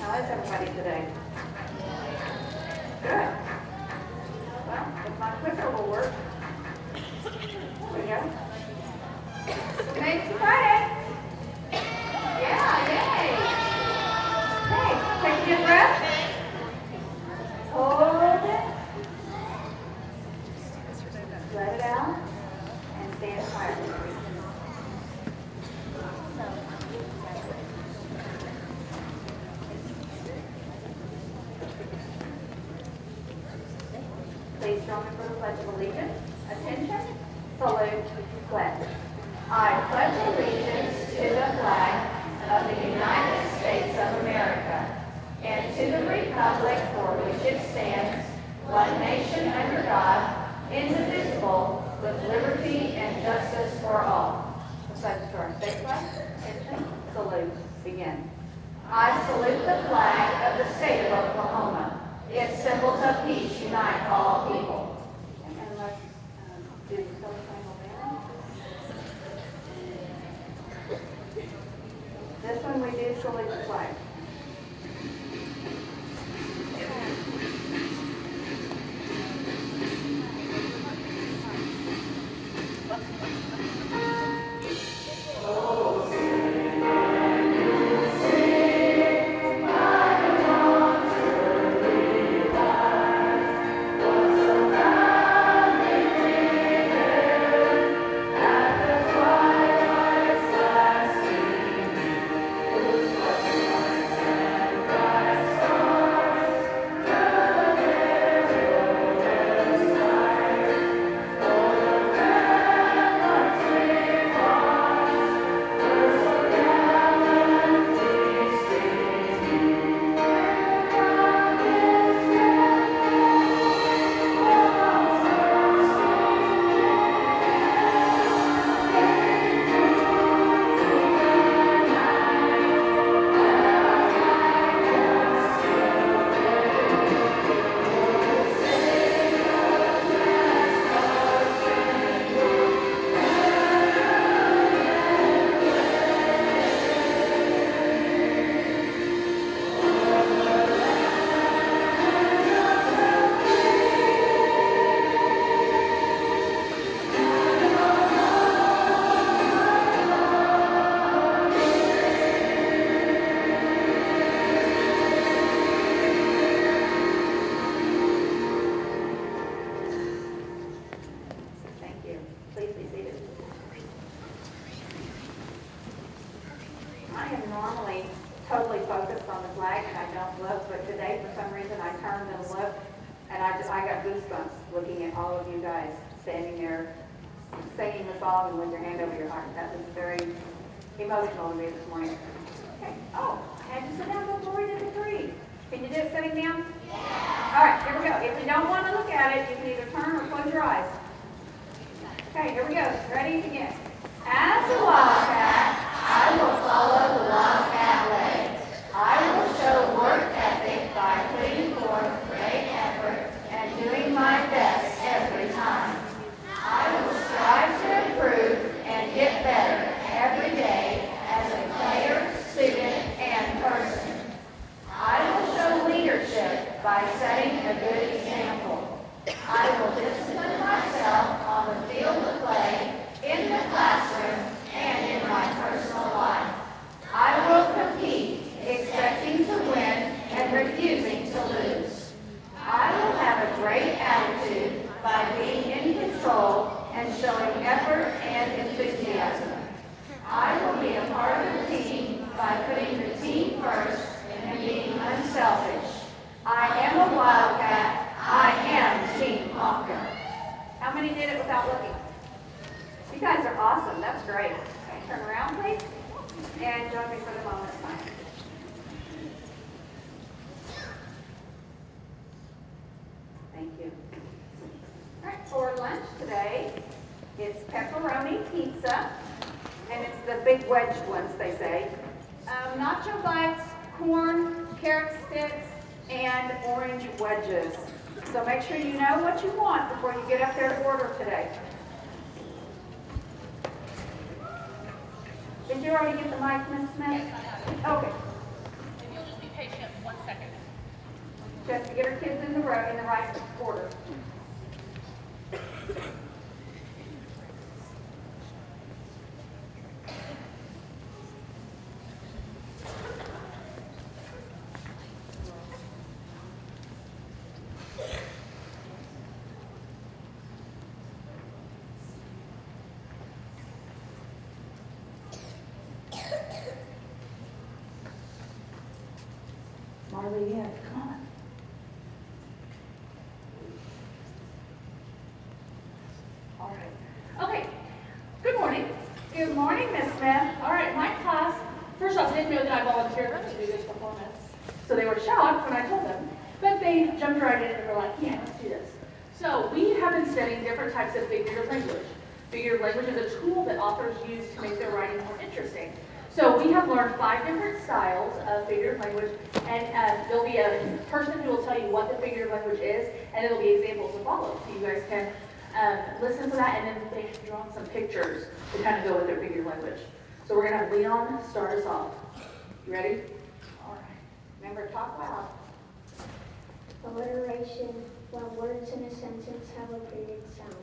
How is everybody today? Good. Well, if my clicker will work. There we go. We made it to Friday. Yeah, yay. Okay, take a deep breath. Hold it. Let it out. And stand quietly. Please join me for the Pledge of Allegiance. Attention, salute, pledge. I pledge allegiance to the flag of the United States of America and to the republic for which it stands, one nation under God, indivisible, with liberty and justice for all. The pledge to our state flag. Attention, salute, begin. I salute the flag of the state of Oklahoma. Its symbols of peace unite all people. And let's do the final band. This one we do salute the flag. Emotional to me this morning. Okay. Oh, I had to sit down before we did the tree. Can you do it sitting down? Yeah. All right, here we go. If you don't want to look at it, you can either turn or close your eyes. Okay, here we go. Ready? Begin. As a wildcat, I will follow the wildcat way. I will show work ethic by putting forth great effort and doing my best every time. I will strive to improve and get better every day as a player, student, and person. I will show leadership by setting a good example. I will discipline myself on the field of play, in the classroom, and in my personal life. I will compete, expecting to win and refusing to lose. I will have a great attitude by being in control and showing effort and enthusiasm. I will be a part of the team by putting the team first and being unselfish. I am a wildcat. I am Team Ponca. How many did it without looking? You guys are awesome. That's great. Okay, turn around, please. And join me for the moment sign. Thank you. All right, for lunch today, it's pepperoni pizza. And it's the big wedged ones, they say. Nacho bites, corn, carrot sticks, and orange wedges. So make sure you know what you want before you get up there to order today. Did you already get the mic, Miss Smith? Yes, I have it. Okay. If you'll just be patient. just to get our kids in the row in the right order. Marley, yeah, come on. All right. Okay. Good morning. Good morning, Miss Smith. All right, my class, first off, didn't know that I volunteered to do this performance. So they were shocked when I told them. But they jumped right in and were like, yeah, let's do this. So we have been studying different types of figurative language. Figurative language is a tool that authors use to make their writing more interesting. So we have learned 5 different styles of figurative language, and there'll be a person who will tell you what the figurative language is, and there'll be examples to follow. So you guys can listen to that, and then they have drawn some pictures to kind of go with their figurative language. So we're going to have Leon start us off. You ready? All right. Remember, talk loud. Alliteration, when words in a sentence have a period sound.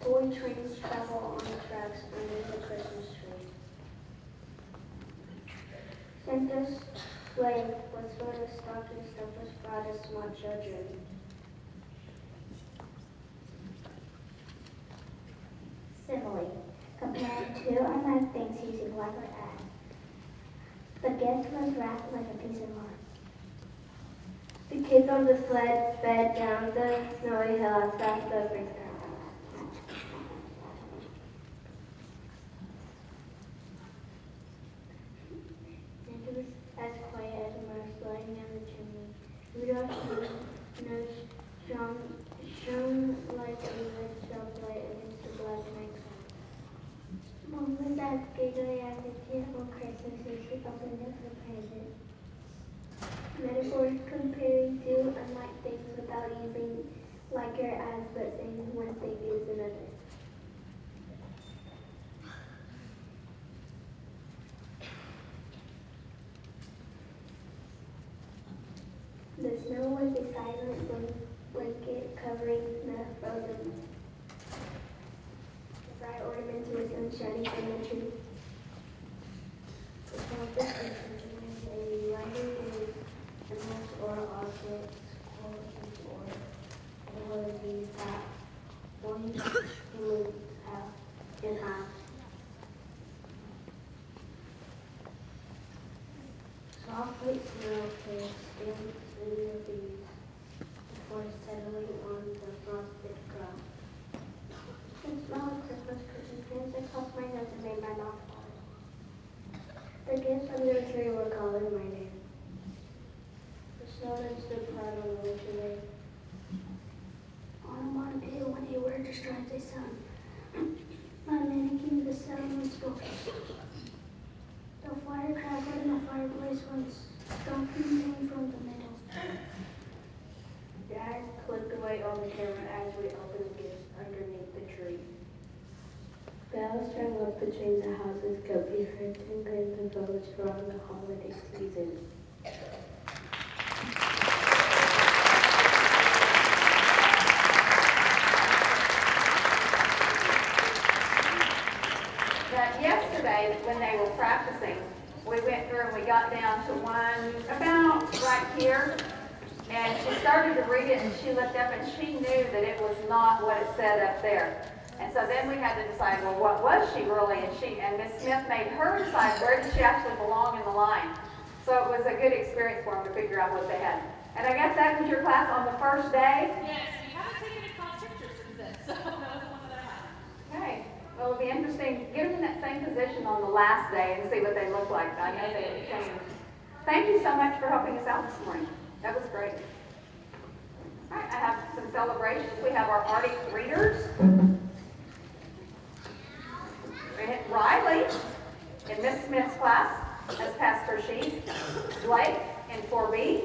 Toy trains travel on the tracks under the Christmas tree. Santa's sleigh was full of stocking stuffers brought us small children. Simile, comparing two unlike things using like or as. The gift was wrapped like a piece of art. The kids on the sled sped down the snowy hill as fast as they could. Santa was as quiet as a mouse sliding down the chimney. Rudolph's nose shone like a red stoplight against the black night sky. Mom was as giggly as a kid on Christmas as she opened up her present. Metaphors comparing two unlike things without using like or as, but saying one thing is another. The snow was a silent blanket covering the frozen. The bright ornaments were sun shining from the tree. The sound of a lighter breeze. Animals or objects or abilities that one humans have in half. Soft white snow came stamped through the leaves before settling on the frosted ground. The smell of Christmas cookies hands across my nose and made my mouth water. The gifts under the tree were calling my name. Snowden stood proud on the winter day. On a warm day when a word describes a sun, not mimicking the sound unspoken. The fire crackled in the fireplace when stomping came from the middle. Dad clicked away on the camera as we opened the gifts underneath the tree. Bells rang up between the houses could be heard tinkling in the village around the holiday season. Yesterday, when they were practicing, we went through and we got down to one about right here, and she started to read it and she looked up and she knew that it was not what it said up there. And so then we had to decide, well, what was she really? And Miss Smith made her decide where did she actually belong in the line. So it was a good experience for them to figure out what they had. And I guess that was your class on the first day? Yes, we haven't taken a class picture since then, so that was the one that I had. Okay. Well, it'll be interesting. Get them in that same position on the last day and see what they look like. I know they have changed. Thank you so much for helping us out this morning. That was great. All right, I have some celebrations. We have our Arctic readers. Riley, in Miss Smith's class, has passed her sheet. Blake, in 4B.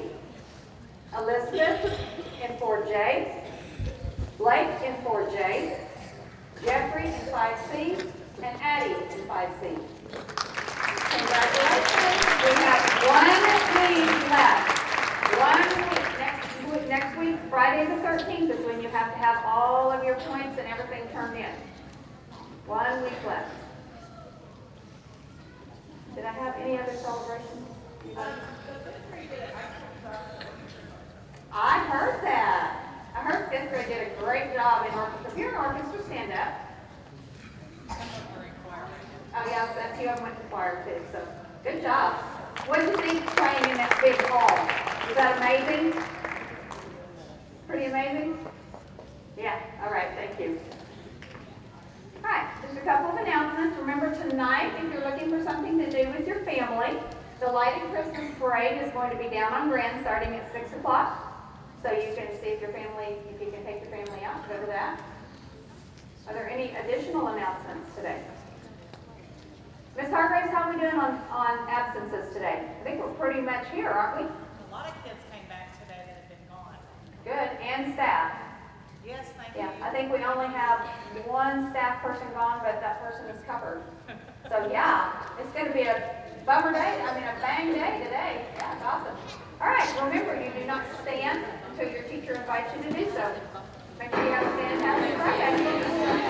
Elizabeth, in 4J. Blake, in 4J. Jeffrey in 5C, and Addie in 5C. Congratulations. We have one lead left. 13th is when you have to have all of your points and everything turned in. 1 week left. Did I have any other celebrations? I heard that. I heard 5th grade did a great job in orchestra. If you're in orchestra, stand up. Oh yeah, a few of them went to choir too, so good job. What did you think playing in that big hall? Was that amazing? Pretty amazing? Yeah, all right, thank you. All right, just a couple of announcements. Remember tonight, if you're looking for something to do with your family, the lighted Christmas parade is going to be down on Grand starting at 6 o'clock. So you can see if you can take your family out, go to that. Are there any additional announcements today? Ms. Hargraves, how are we doing on absences today? I think we're pretty much here, aren't we? A lot of kids came back today that had been gone. Good, and staff. Yes, thank Yeah, you. I think we only have one staff person gone, but that person is covered. So yeah, it's going to be a bummer day, a bang day today. Yeah, it's awesome. All right, remember, you do not stand until your teacher invites you to do so. Make sure you have a fantastic Friday.